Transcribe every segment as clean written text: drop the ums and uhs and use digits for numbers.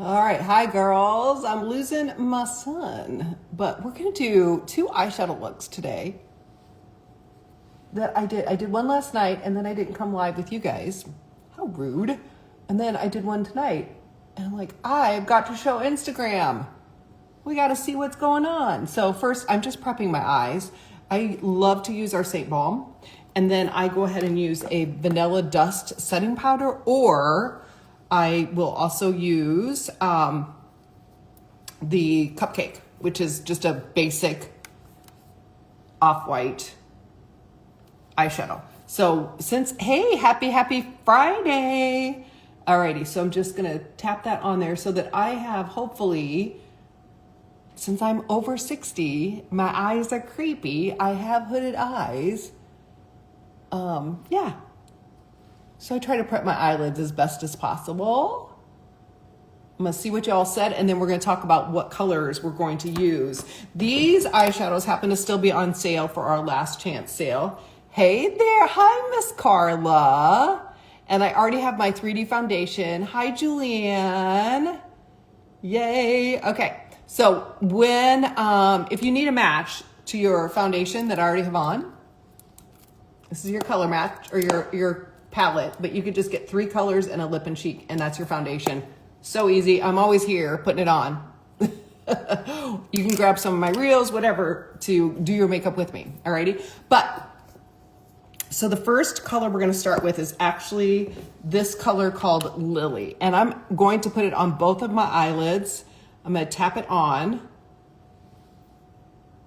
All right, hi girls. I'm losing my son, but we're gonna do two eyeshadow looks today that I did. I did one last night and then I didn't come live with you guys. How rude. And then I did one tonight and I'm like, I've got to show Instagram. We got to see what's going on. So first, I'm just prepping my eyes. I love to use our Saint Balm, and then I go ahead and use a vanilla dust setting powder, or I will also use the Cupcake, which is just a basic off-white eyeshadow. So hey, happy Friday. Alrighty, so I'm just gonna tap that on there so that I have, hopefully, since I'm over 60, my eyes are creepy. I have hooded eyes. Yeah. So I try to prep my eyelids as best as possible. I'm gonna see what y'all said, and then we're gonna talk about what colors we're going to use. These eyeshadows happen to still be on sale for our last chance sale. Hey there, hi Miss Carla. And I already have my 3D foundation. Hi Julianne. Yay, okay. So if you need a match to your foundation that I already have on, this is your color match or your palette, but you could just get 3 colors and a lip and cheek, and that's your foundation. So easy. I'm always here putting it on. You can grab some of my reels, whatever, to do your makeup with me. Alrighty. So the first color we're going to start with is actually this color called Lili, and I'm going to put it on both of my eyelids. I'm going to tap it on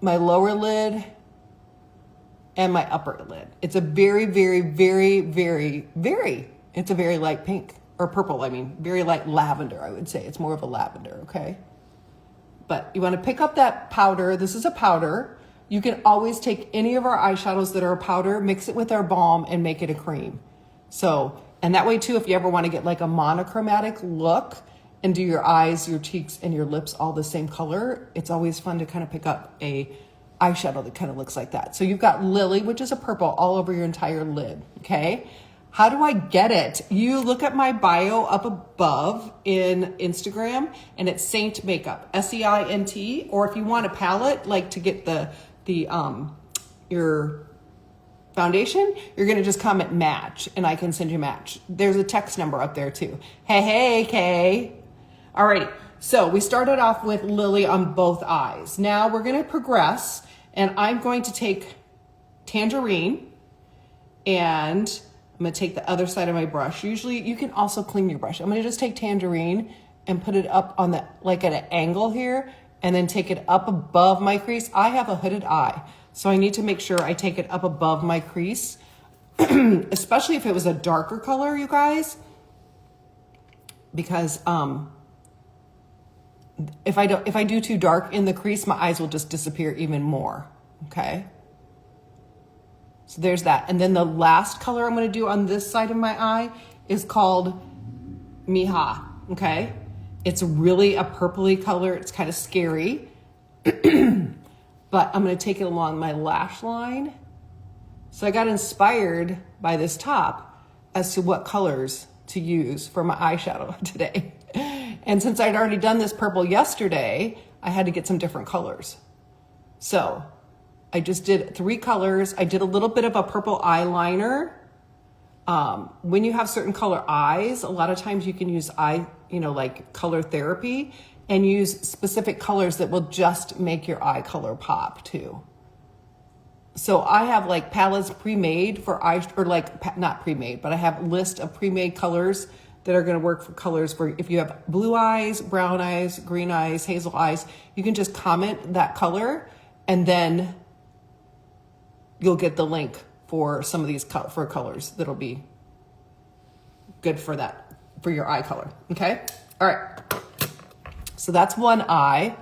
my lower lid and my upper lid. It's a very it's a very light pink, or purple, I mean, very light lavender, I would say. It's more of a lavender, okay? But you want to pick up that powder. This is a powder. You can always take any of our eyeshadows that are a powder, mix it with our balm, and make it a cream. So, and that way too, if you ever want to get like a monochromatic look and do your eyes, your cheeks, and your lips all the same color, it's always fun to kind of pick up a eyeshadow that kind of looks like that. So you've got Lili, which is a purple, all over your entire lid, okay? How do I get it? You look at my bio up above in Instagram, and it's Saint Makeup, S-E-I-N-T, or if you want a palette, like to get your foundation, you're gonna just comment match, and I can send you match. There's a text number up there too. Hey, Kay. Alrighty, so we started off with Lili on both eyes. Now we're gonna progress, and I'm going to take Tangerine, and I'm gonna take the other side of my brush. Usually you can also clean your brush. I'm gonna just take Tangerine and put it up on like at an angle here, and then take it up above my crease. I have a hooded eye, so I need to make sure I take it up above my crease, especially if it was a darker color, you guys, because if I do too dark in the crease, my eyes will just disappear even more, okay? So there's that. And then the last color I'm gonna do on this side of my eye is called Miha, okay? It's really a purpley color. It's kind of scary, but I'm gonna take it along my lash line. So I got inspired by this top as to what colors to use for my eyeshadow today. And since I'd already done this purple yesterday, I had to get some different colors. So I just did 3 colors. I did a little bit of a purple eyeliner. When you have certain color eyes, a lot of times you can use like color therapy and use specific colors that will just make your eye color pop too. So I have like palettes pre-made for eyes, or like not pre-made, but I have a list of pre-made colors that are going to work for colors for if you have blue eyes, brown eyes, green eyes, hazel eyes. You can just comment that color, and then you'll get the link for some of these for colors that'll be good for that, for your eye color, okay? All right, so that's one eye.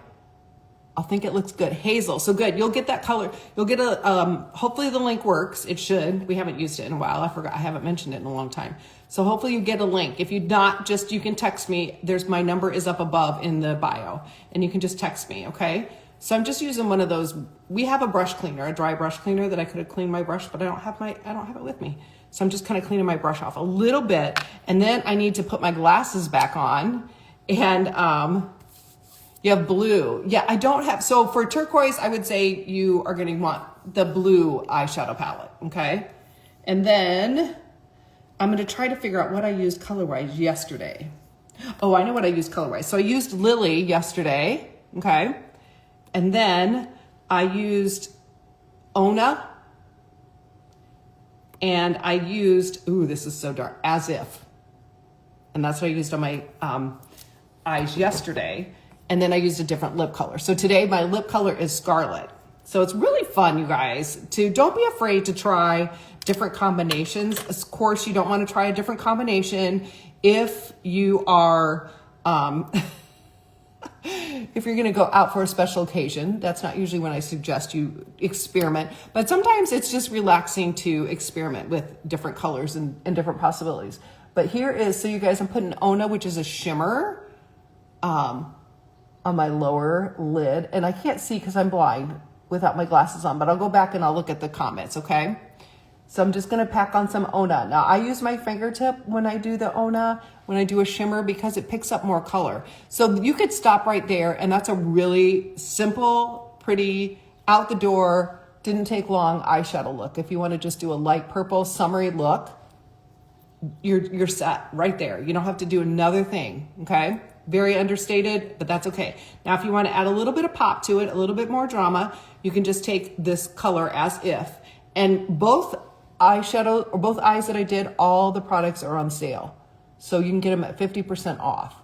I think it looks good. Hazel, so good. You'll get that color. You'll get hopefully the link works. It should. We haven't used it in a while. I forgot. I haven't mentioned it in a long time. So hopefully you get a link. If you not, you can text me. My number is up above in the bio, and you can just text me, okay? So I'm just using one of those. We have a brush cleaner, a dry brush cleaner that I could have cleaned my brush, but I don't have it with me. So I'm just kind of cleaning my brush off a little bit, and then I need to put my glasses back on And you have blue. Yeah, I don't have, so for turquoise, I would say you are going to want the blue eyeshadow palette, okay? And then I'm going to try to figure out what I used color-wise yesterday. Oh, I know what I used color-wise. So I used Lili yesterday, okay? And then I used Oona. And I used, ooh, this is so dark, As If. And that's what I used on my eyes yesterday. And then I used a different lip color. So today my lip color is Scarlet. So it's really fun, you guys, don't be afraid to try different combinations. Of course, you don't want to try a different combination if you are, if you're going to go out for a special occasion. That's not usually when I suggest you experiment, but sometimes it's just relaxing to experiment with different colors and different possibilities. But here is, so you guys, I'm putting Oona, which is a shimmer, on my lower lid, and I can't see because I'm blind without my glasses on, but I'll go back and I'll look at the comments, okay? So I'm just gonna pack on some Oona. Now I use my fingertip when I do the Oona, when I do a shimmer, because it picks up more color. So you could stop right there, and that's a really simple, pretty, out the door, didn't take long eyeshadow look. If you wanna just do a light purple summery look, you're set right there. You don't have to do another thing, okay? Very understated, but that's okay. Now, if you want to add a little bit of pop to it, a little bit more drama, you can just take this color As If. And both eyeshadow, or both eyes that I did, all the products are on sale. So you can get them at 50% off.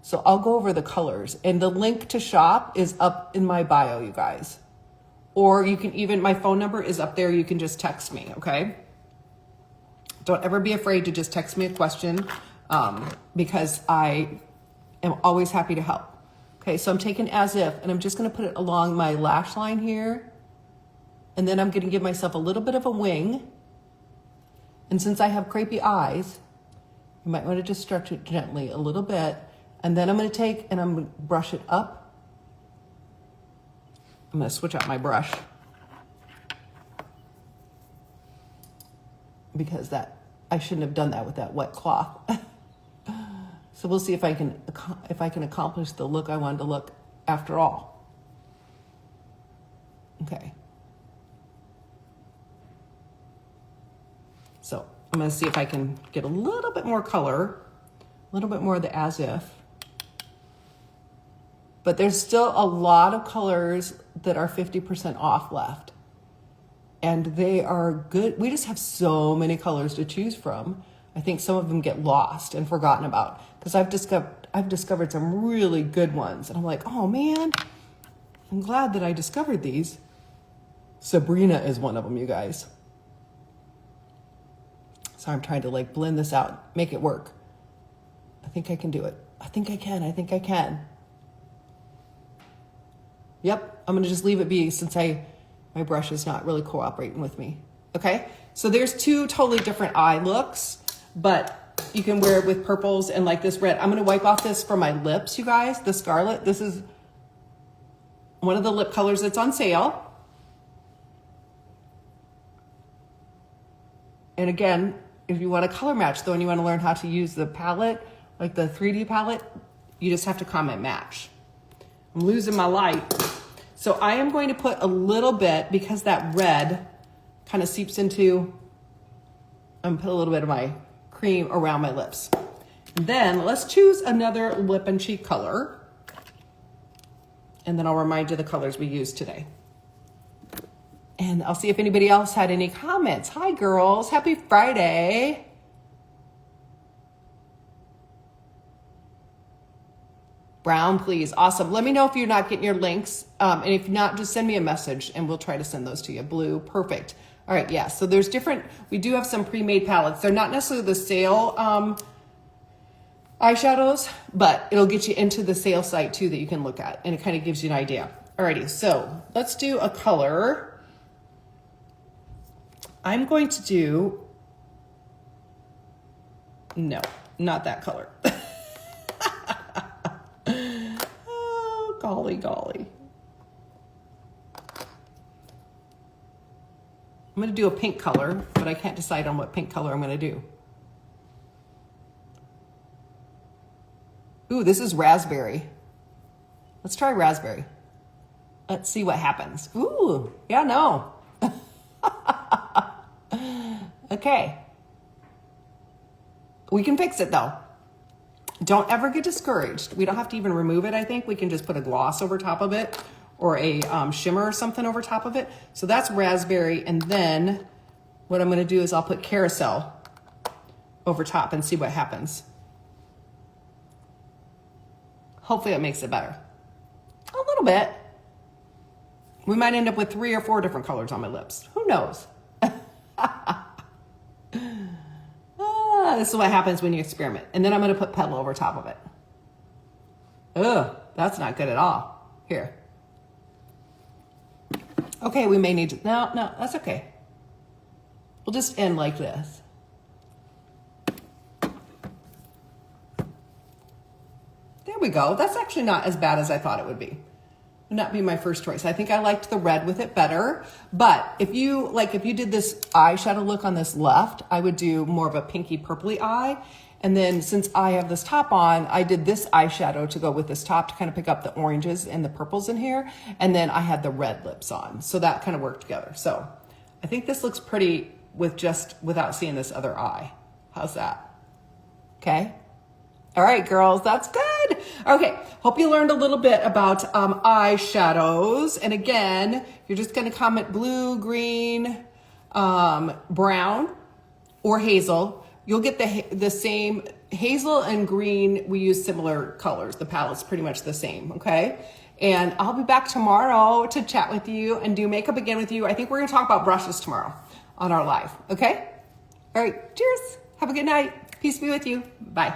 So I'll go over the colors. And the link to shop is up in my bio, you guys. Or you can even, my phone number is up there. You can just text me, okay? Don't ever be afraid to just text me a question, because I am always happy to help. Okay, so I'm taking As If, and I'm just gonna put it along my lash line here. And then I'm gonna give myself a little bit of a wing. And since I have crepey eyes, you might wanna just stretch it gently a little bit. And then I'm gonna take, and I'm gonna brush it up. I'm gonna switch out my brush, because I shouldn't have done that with that wet cloth. So we'll see if I can accomplish the look I wanted to look after all. Okay. So I'm gonna see if I can get a little bit more color, a little bit more of the As If. But there's still a lot of colors that are 50% off left. And they are good. We just have so many colors to choose from. I think some of them get lost and forgotten about, because I've discovered some really good ones. And I'm like, oh man, I'm glad that I discovered these. Sabrina is one of them, you guys. So I'm trying to like blend this out, make it work. I think I can do it. I think I can. Yep, I'm gonna just leave it be since my brush is not really cooperating with me. Okay, so there's two totally different eye looks, but you can wear it with purples and like this red. I'm gonna wipe off this for my lips, you guys, the Scarlet. This is one of the lip colors that's on sale. And again, if you want to color match though, and you want to learn how to use the palette, like the 3D palette, you just have to comment match. I'm losing my light. So I am going to put a little bit, because that red kind of seeps into, I'm gonna put a little bit of my cream around my lips. And then let's choose another lip and cheek color. And then I'll remind you the colors we used today. And I'll see if anybody else had any comments. Hi girls, happy Friday. Brown, please. Awesome. Let me know if you're not getting your links. And if not, just send me a message and we'll try to send those to you. Blue, perfect. All right, yeah. So there's different, we do have some pre-made palettes. They're not necessarily the sale eyeshadows, but it'll get you into the sale site too that you can look at. And it kind of gives you an idea. Alrighty, so let's do a color. I'm going to do, no, not that color. Oh, golly, golly. I'm going to do a pink color, but I can't decide on what pink color I'm going to do. Ooh, this is raspberry. Let's try raspberry. Let's see what happens. Ooh, yeah, no. Okay. We can fix it though. Don't ever get discouraged. We don't have to even remove it, I think. We can just put a gloss over top of it or a shimmer or something over top of it. So that's raspberry. And then what I'm gonna do is I'll put carousel over top and see what happens. Hopefully it makes it better. A little bit. We might end up with 3 or 4 different colors on my lips. Who knows? This is what happens when you experiment. And then I'm gonna put petal over top of it. Ugh, that's not good at all. Here. Okay, we may need to, no, that's okay. We'll just end like this. There we go. That's actually not as bad as I thought it would be. Would not be my first choice. I think I liked the red with it better. But if you did this eyeshadow look on this left, I would do more of a pinky purpley eye. And then since I have this top on, I did this eyeshadow to go with this top to kind of pick up the oranges and the purples in here. And then I had the red lips on. So that kind of worked together. So I think this looks pretty without seeing this other eye. How's that? Okay. All right, girls, that's good. Okay, hope you learned a little bit about eyeshadows. And again, you're just gonna comment blue, green, brown, or hazel. You'll get the same, hazel and green, we use similar colors. The palette's pretty much the same, okay? And I'll be back tomorrow to chat with you and do makeup again with you. I think we're gonna talk about brushes tomorrow on our live, okay? All right, cheers. Have a good night. Peace be with you. Bye.